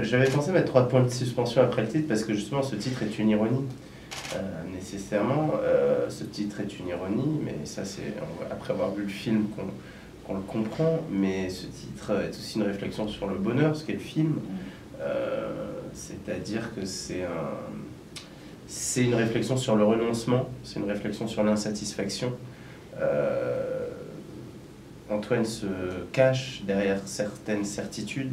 J'avais pensé mettre 3 points de suspension après le titre parce que justement ce titre est une ironie. Nécessairement, ce titre est une ironie, mais ça c'est après avoir vu le film qu'on le comprend, mais ce titre est aussi une réflexion sur le bonheur, ce qu'est le film. C'est-à-dire que c'est une réflexion sur le renoncement, c'est une réflexion sur l'insatisfaction. Antoine se cache derrière certaines certitudes.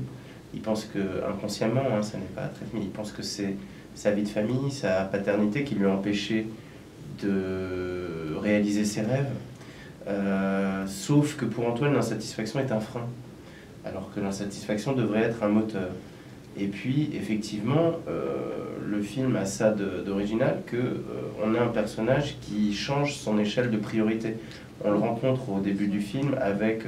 Il pense que, inconsciemment, hein, ça n'est pas très, mais il pense que c'est sa vie de famille, sa paternité qui lui a empêché de réaliser ses rêves. Sauf que pour Antoine, l'insatisfaction est un frein, alors que l'insatisfaction devrait être un moteur. Et puis, effectivement, le film a ça d'original, qu'on a un personnage qui change son échelle de priorité. On le rencontre au début du film avec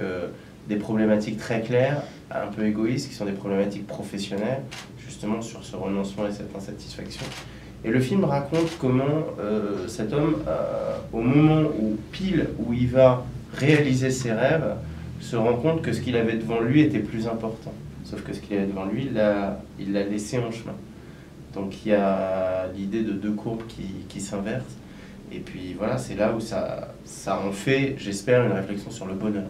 des problématiques très claires, un peu égoïstes, qui sont des problématiques professionnelles, justement sur ce renoncement et cette insatisfaction. Et le film raconte comment cet homme, au moment où il va réaliser ses rêves, se rend compte que ce qu'il avait devant lui était plus important. Sauf que ce qu'il avait devant lui, il l'a laissé en chemin. Donc il y a l'idée de deux courbes qui s'inversent. Et puis voilà, c'est là où ça en fait, j'espère, une réflexion sur le bonheur.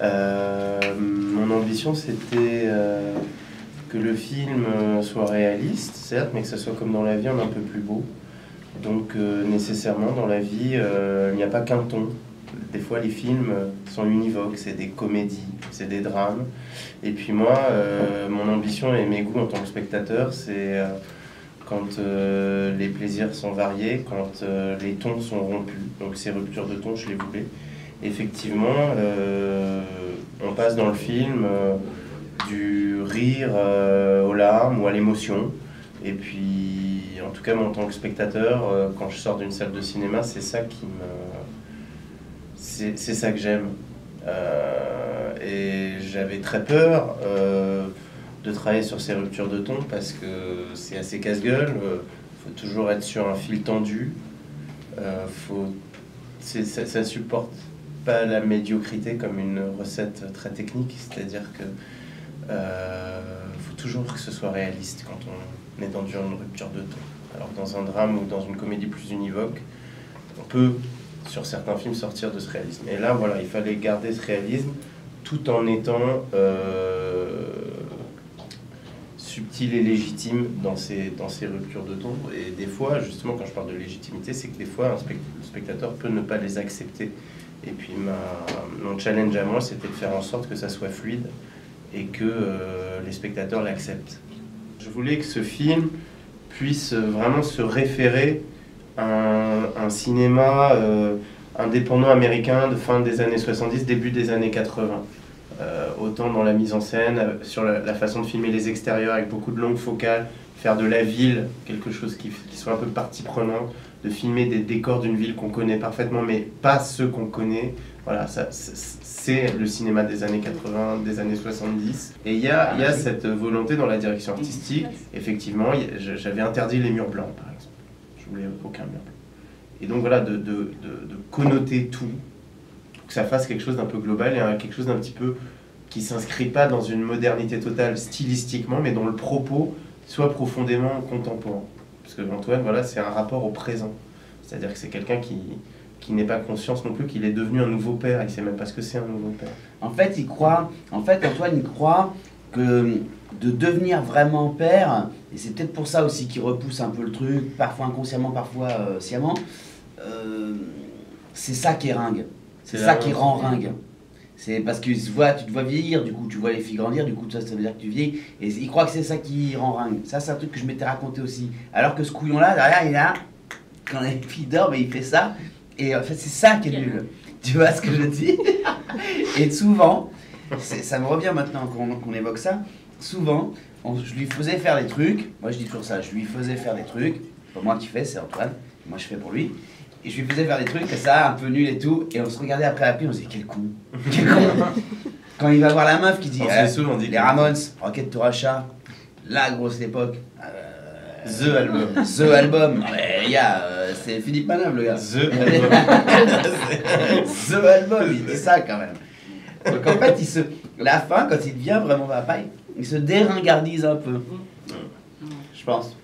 Mon ambition, c'était que le film soit réaliste, certes, mais que ça soit comme dans la vie, un peu plus beau. Donc nécessairement, dans la vie, il n'y a pas qu'un ton. Des fois, les films sont univoques, c'est des comédies, c'est des drames. Et puis moi, mon ambition et mes goûts en tant que spectateur, c'est quand les plaisirs sont variés, quand les tons sont rompus. Donc ces ruptures de ton, je les voulais. Effectivement, on passe dans le film du rire aux larmes ou à l'émotion. Et puis, en tout cas, moi, en tant que spectateur, quand je sors d'une salle de cinéma, c'est ça qui me... C'est ça que j'aime. Et j'avais très peur de travailler sur ces ruptures de ton parce que c'est assez casse-gueule. Faut toujours être sur un fil tendu. Ça ne supporte pas la médiocrité comme une recette très technique. C'est-à-dire que faut toujours que ce soit réaliste quand on est dans une rupture de ton. Alors que dans un drame ou dans une comédie plus univoque, on peut, sur certains films, sortir de ce réalisme. Et là, voilà, il fallait garder ce réalisme tout en étant subtil et légitime dans ces ruptures de ton. Et des fois, justement, quand je parle de légitimité, c'est que des fois, le spectateur peut ne pas les accepter. Et puis, mon challenge à moi, c'était de faire en sorte que ça soit fluide et que les spectateurs l'acceptent. Je voulais que ce film puisse vraiment se référer un cinéma indépendant américain de fin des années 70, début des années 80. Autant dans la mise en scène, sur la façon de filmer les extérieurs avec beaucoup de longues focales, faire de la ville quelque chose qui soit un peu partie prenante, de filmer des décors d'une ville qu'on connaît parfaitement, mais pas ceux qu'on connaît. Voilà, c'est le cinéma des années 80, des années 70. Et il y a cette volonté dans la direction artistique. Effectivement, j'avais interdit les murs blancs, par exemple. Je voulais aucun mur blanc. Et donc voilà, de connoter tout, pour que ça fasse quelque chose d'un peu global et quelque chose d'un petit peu qui ne s'inscrit pas dans une modernité totale stylistiquement, mais dont le propos soit profondément contemporain. Parce que Antoine, voilà, c'est un rapport au présent. C'est-à-dire que c'est quelqu'un qui n'est pas conscience non plus qu'il est devenu un nouveau père, il ne sait même pas ce que c'est un nouveau père. En fait, Antoine, il croit que de devenir vraiment père, et c'est peut-être pour ça aussi qu'il repousse un peu le truc, parfois inconsciemment, parfois sciemment, c'est ça qui est ringue. C'est ça qui rend ringue. C'est parce que tu te vois vieillir, du coup tu vois les filles grandir, du coup ça veut dire que tu vieillis, et il croit que c'est ça qui rend ringue. Ça c'est un truc que je m'étais raconté aussi. Alors que ce couillon là, derrière il est là, quand les filles dorment, il fait ça, et en fait c'est ça qui est nul. Tu vois ce que je dis? Et souvent, ça me revient maintenant qu'on évoque ça, souvent je lui faisais faire des trucs, moi je dis toujours ça, je lui faisais faire des trucs, pas moi qui fais, c'est Antoine, moi je fais pour lui. Et je lui faisais faire des trucs comme ça, un peu nul et tout, et on se regardait après, on se disait quel con, quel con. Quand il va voir la meuf qui dit on dit les Ramones, Rocket to Russia, la grosse époque, The Album. The Album, non mais les gars, c'est Philippe Manœuvre le gars. The Album. The Album, il dit ça quand même. Donc en fait, la fin, quand il devient vraiment papa, il se déringardise un peu. Je pense.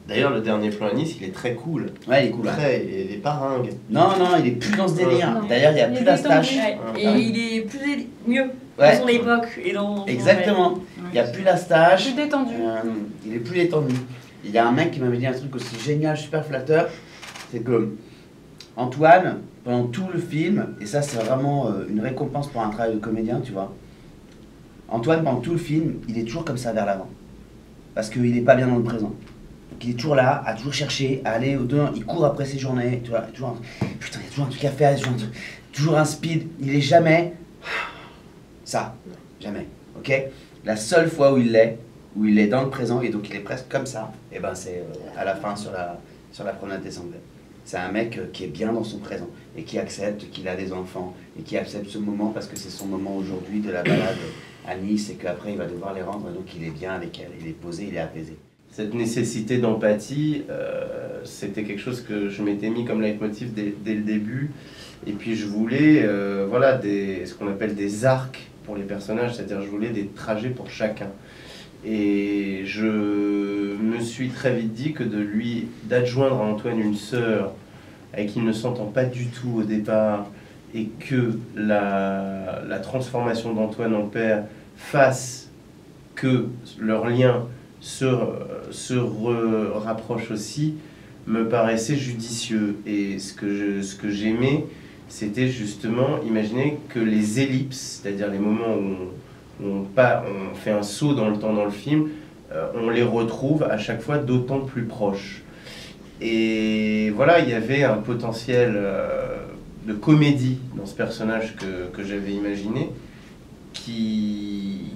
D'ailleurs, le dernier plan à Nice, il est très cool. Ouais, il est cool. Il est pas ringue. Non, il est plus dans ce délire. D'ailleurs, il n'y a plus la stache. Et il est mieux dans son époque. Et dans exactement. Il n'y a plus la stache. Plus détendu. Il est plus détendu. Il y a un mec qui m'avait dit un truc aussi génial, super flatteur. C'est que Antoine, pendant tout le film, et ça c'est vraiment une récompense pour un travail de comédien, tu vois. Antoine, pendant tout le film, il est toujours comme ça vers l'avant. Parce qu'il n'est pas bien dans le présent. Donc il est toujours là, à toujours chercher, à aller au-dedans. Il court après ses journées. Tu vois, putain, il y a toujours un truc à faire, toujours un speed. Il est jamais ça. Jamais. Ok. La seule fois où il est dans le présent, et donc il est presque comme ça, et ben c'est à la fin sur la promenade des Anglais. C'est un mec qui est bien dans son présent et qui accepte qu'il a des enfants et qui accepte ce moment parce que c'est son moment aujourd'hui de la balade à Nice et qu'après il va devoir les rendre, et donc il est bien avec elle, il est posé, il est apaisé. Cette nécessité d'empathie, c'était quelque chose que je m'étais mis comme leitmotiv dès le début. Et puis je voulais voilà, ce qu'on appelle des arcs pour les personnages, c'est-à-dire je voulais des trajets pour chacun. Et je me suis très vite dit que d'adjoindre à Antoine une sœur avec qui il ne s'entend pas du tout au départ, et que la transformation d'Antoine en père fasse que leur lien se rapproche aussi, me paraissait judicieux. Et ce que j'aimais, c'était justement imaginer que les ellipses, c'est-à-dire les moments où on fait un saut dans le temps dans le film, on les retrouve à chaque fois d'autant plus proches. Et voilà, il y avait un potentiel de comédie dans ce personnage que j'avais imaginé, qui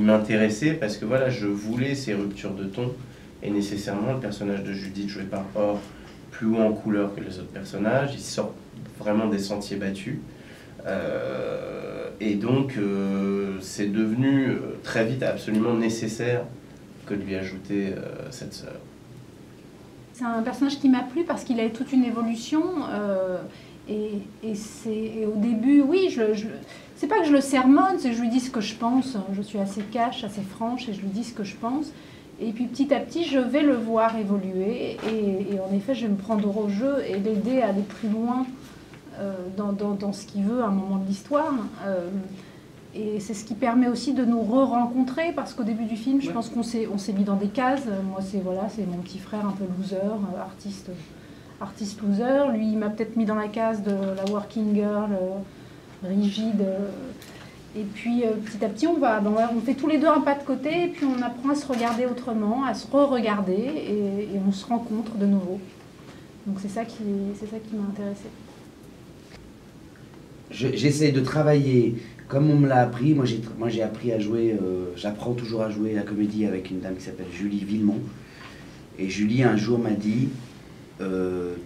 m'intéressait parce que voilà, je voulais ces ruptures de ton, et nécessairement le personnage de Judith joué par Or, plus haut en couleur que les autres personnages, il sort vraiment des sentiers battus. Et donc c'est devenu très vite absolument nécessaire que de lui ajouter cette sœur. C'est un personnage qui m'a plu parce qu'il a toute une évolution et au début, oui, c'est pas que je le sermonne, c'est que je lui dis ce que je pense. Je suis assez cash, assez franche et je lui dis ce que je pense. Et puis petit à petit, je vais le voir évoluer et en effet, je vais me prendre au jeu et l'aider à aller plus loin dans ce qu'il veut à un moment de l'histoire. Et c'est ce qui permet aussi de nous re-rencontrer, parce qu'au début du film, je pense qu'on s'est mis dans des cases. Moi, c'est mon petit frère un peu loser, artiste loser. Lui, il m'a peut-être mis dans la case de la working girl, rigide. Et puis, petit à petit, on fait tous les deux un pas de côté, et puis on apprend à se regarder autrement, à se re-regarder, et on se rencontre de nouveau. Donc c'est ça qui m'a intéressée. J'essaie de travailler comme on me l'a appris. Moi j'ai appris à jouer, j'apprends toujours à jouer la comédie avec une dame qui s'appelle Julie Villemont. Et Julie un jour m'a dit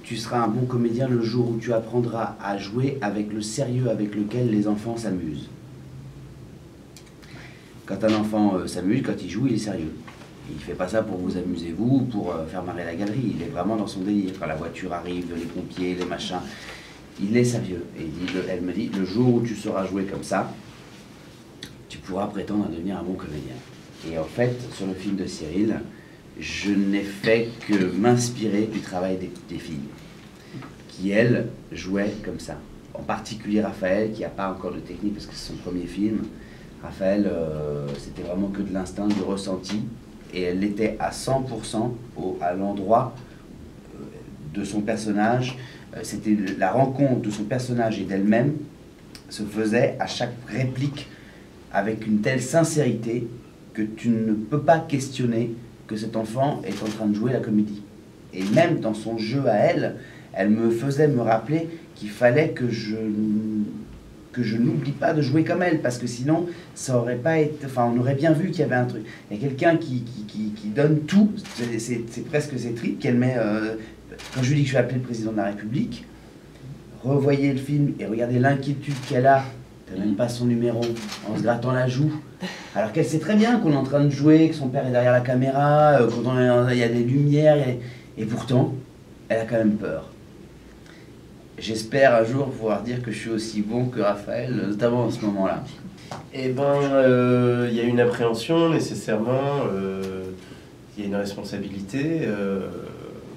tu seras un bon comédien le jour où tu apprendras à jouer avec le sérieux avec lequel les enfants s'amusent. Quand un enfant s'amuse, quand il joue, il est sérieux. Il ne fait pas ça pour vous amuser vous, pour faire marrer la galerie. Il est vraiment dans son délire. Quand la voiture arrive, les pompiers, les machins, il est sérieux. Et elle me dit, le jour où tu sauras jouer comme ça, tu pourras prétendre à devenir un bon comédien. Et en fait, sur le film de Cyril, je n'ai fait que m'inspirer du travail des filles, qui elles jouaient comme ça. En particulier Raphaël, qui n'a pas encore de technique parce que c'est son premier film. Raphaël, c'était vraiment que de l'instinct, du ressenti, et elle l'était à 100% à l'endroit de son personnage. C'était la rencontre de son personnage et d'elle-même se faisait à chaque réplique avec une telle sincérité que tu ne peux pas questionner que cet enfant est en train de jouer la comédie. Et même dans son jeu à elle, elle me faisait me rappeler qu'il fallait que je n'oublie pas de jouer comme elle, parce que sinon, ça aurait pas été... Enfin, on aurait bien vu qu'il y avait un truc. Il y a quelqu'un qui donne tout, c'est presque ses tripes qu'elle met... Quand je lui dis que je vais appeler le président de la République, revoyez le film et regardez l'inquiétude qu'elle a, t'as même pas son numéro, en se grattant la joue, alors qu'elle sait très bien qu'on est en train de jouer, que son père est derrière la caméra, il y a des lumières, et pourtant, elle a quand même peur. j'espère un jour pouvoir dire que je suis aussi bon que Raphaël, notamment en ce moment-là. Eh ben, il y a une appréhension nécessairement, il y a une responsabilité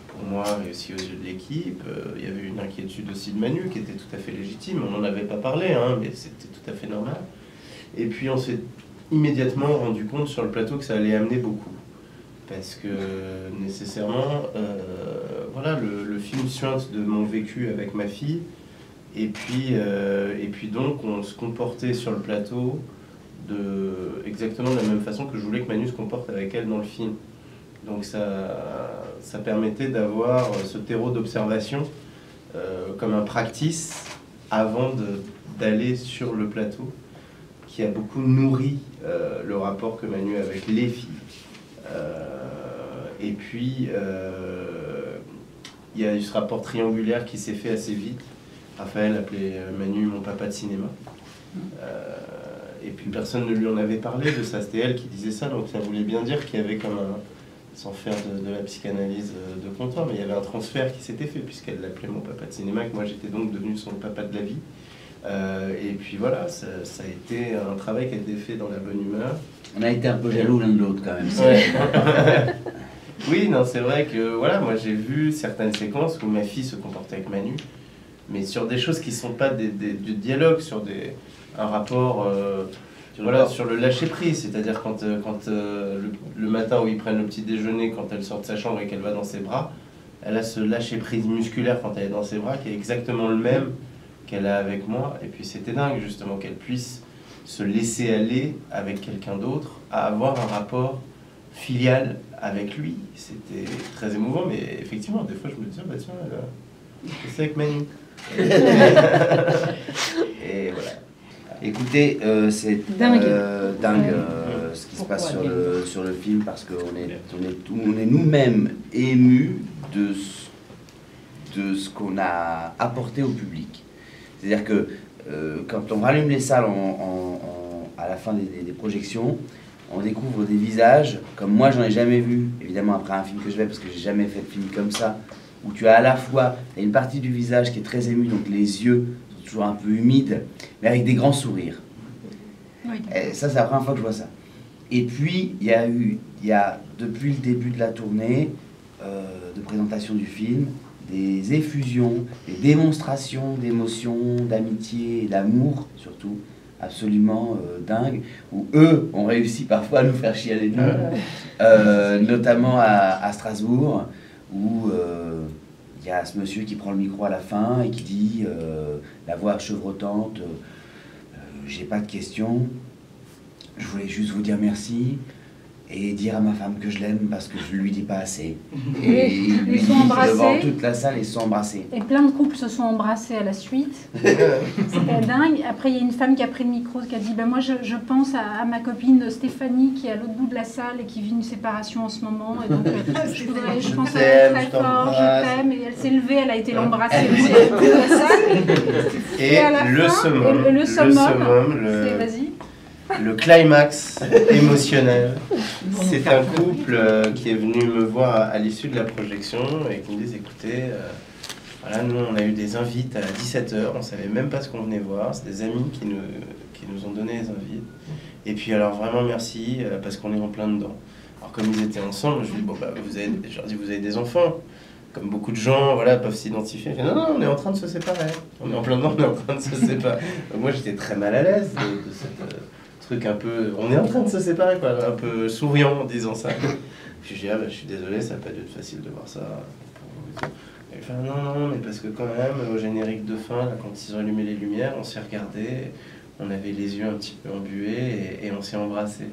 pour moi et aussi aux yeux de l'équipe. Il y avait une inquiétude aussi de Manu qui était tout à fait légitime. On n'en avait pas parlé, hein, mais c'était tout à fait normal. Et puis on s'est immédiatement rendu compte sur le plateau que ça allait amener beaucoup. Parce que nécessairement, voilà, le film suinte de mon vécu avec ma fille. Et puis donc on se comportait sur le plateau exactement de la même façon que je voulais que Manu se comporte avec elle dans le film. Donc ça permettait d'avoir ce terreau d'observation comme un practice avant d'aller sur le plateau, qui a beaucoup nourri le rapport que Manu a avec les filles. Et puis il y a eu ce rapport triangulaire qui s'est fait assez vite. Raphaël appelait Manu mon papa de cinéma. Et puis personne ne lui en avait parlé de ça, c'était elle qui disait ça, donc ça voulait bien dire qu'il y avait comme sans faire de la psychanalyse de comptoir, mais il y avait un transfert qui s'était fait, puisqu'elle l'appelait mon papa de cinéma, que moi j'étais donc devenu son papa de la vie. Et puis voilà, ça a été un travail qui a été fait dans la bonne humeur. On a été un peu jaloux l'un de l'autre quand même. Ouais. Oui, non, c'est vrai que voilà, moi j'ai vu certaines séquences où ma fille se comportait avec Manu, mais sur des choses qui ne sont pas du dialogue, sur un rapport voilà, sur le lâcher-prise, c'est-à-dire quand le matin où ils prennent le petit déjeuner, quand elle sort de sa chambre et qu'elle va dans ses bras, elle a ce lâcher-prise musculaire quand elle est dans ses bras qui est exactement le même qu'elle a avec moi. Et puis c'était dingue justement qu'elle puisse se laisser aller avec quelqu'un d'autre, à avoir un rapport filial avec lui. C'était très émouvant, mais effectivement, des fois je me disais, bah tiens, c'est avec Manu. Et voilà. Écoutez, c'est dingue, ce qui se passe sur le film, parce qu'on est nous-mêmes émus de ce qu'on a apporté au public. C'est-à-dire que quand on rallume les salles à la fin des projections, on découvre des visages comme moi j'en ai jamais vu, évidemment après un film que je fais, parce que j'ai jamais fait de film comme ça, où tu as à la fois une partie du visage qui est très émue, donc les yeux sont toujours un peu humides, mais avec des grands sourires. Oui. Et ça, c'est la première fois que je vois ça. Et puis, il y a depuis le début de la tournée, de présentation du film, des effusions, des démonstrations d'émotions, d'amitié et d'amour, surtout, absolument dingues, où eux ont réussi parfois à nous faire chialer, notamment à Strasbourg, où il y a ce monsieur qui prend le micro à la fin et qui dit, la voix chevrotante, j'ai pas de questions, je voulais juste vous dire merci et dire à ma femme que je l'aime parce que je lui dis pas assez. Et ils sont embrassés. Devant toute la salle, ils se sont embrassés. Et plein de couples se sont embrassés à la suite. C'était dingue. Après, il y a une femme qui a pris le micro, qui a dit, ben moi je pense à ma copine Stéphanie qui est à l'autre bout de la salle et qui vit une séparation en ce moment. Et donc je pense à elle très fort, je t'aime. Et elle s'est levée, elle a été l'embrasser aussi à l'autre bout de la salle. Et à la fin, le summum, vas-y. Le climax émotionnel, c'est un couple qui est venu me voir à l'issue de la projection et qui me disent, écoutez, voilà, nous on a eu des invites à 17h, on savait même pas ce qu'on venait voir, c'est des amis qui nous ont donné les invites. Et puis alors vraiment merci, parce qu'on est en plein dedans. Alors comme ils étaient ensemble, je lui dis, bon bah je leur dis, vous avez des enfants, comme beaucoup de gens voilà, peuvent s'identifier. Je dis, non, on est en train de se séparer, on est en plein dedans, on est en train de se séparer. Moi j'étais très mal à l'aise de cette... truc un peu, on est en train de se séparer quoi, un peu souriant en disant ça. Puis je dis, je suis désolé, ça n'a pas dû être facile de voir ça. Et il fait, non, mais parce que quand même, au générique de fin, là, quand ils ont allumé les lumières, on s'est regardé, on avait les yeux un petit peu embués et on s'est embrassés.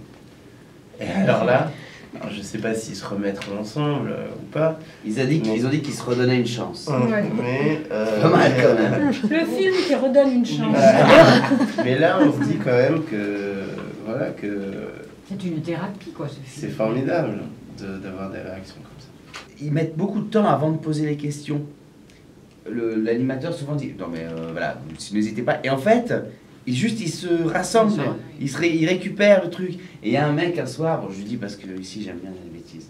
Et alors là, je sais pas s'ils se remettront ensemble ou pas. Ils ont dit qu'ils se redonnaient une chance. Mais pas mal quand même. Le film qui redonne une chance. Mais là, on se dit quand même que voilà que c'est une thérapie quoi. C'est formidable d'avoir des réactions comme ça. Ils mettent beaucoup de temps avant de poser les questions. L'animateur souvent dit non mais voilà, n'hésitez pas. Et en fait, ils se rassemblent, ils récupèrent le truc. Et il y a un mec un soir, bon je lui dis parce que ici j'aime bien les bêtises.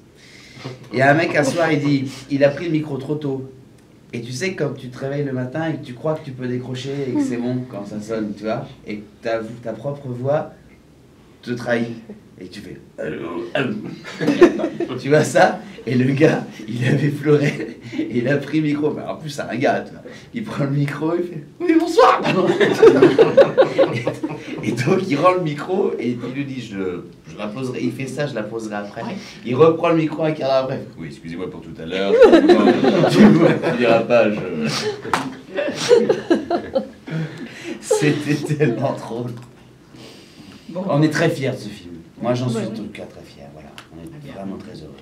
Il y a un mec un soir, il dit, il a pris le micro trop tôt. Et tu sais, quand tu te réveilles le matin et que tu crois que tu peux décrocher et que c'est bon quand ça sonne, tu vois, et que ta propre voix te trahit. Et tu fais allô, allô. Tu vois ça? Et le gars, il avait pleuré, et il a pris le micro. En plus, c'est un gars, tu vois. Il prend le micro, il fait oui, bonsoir. Et donc, il rend le micro et il lui dit je la poserai. Il fait ça, je la poserai après. Il reprend le micro un quart d'heure après. Oui, excusez-moi pour tout à l'heure. Tu diras pas, C'était tellement drôle. Bon. On est très fiers de ce film. Moi, j'en suis en tout cas très fier. Voilà, on est vraiment très heureux.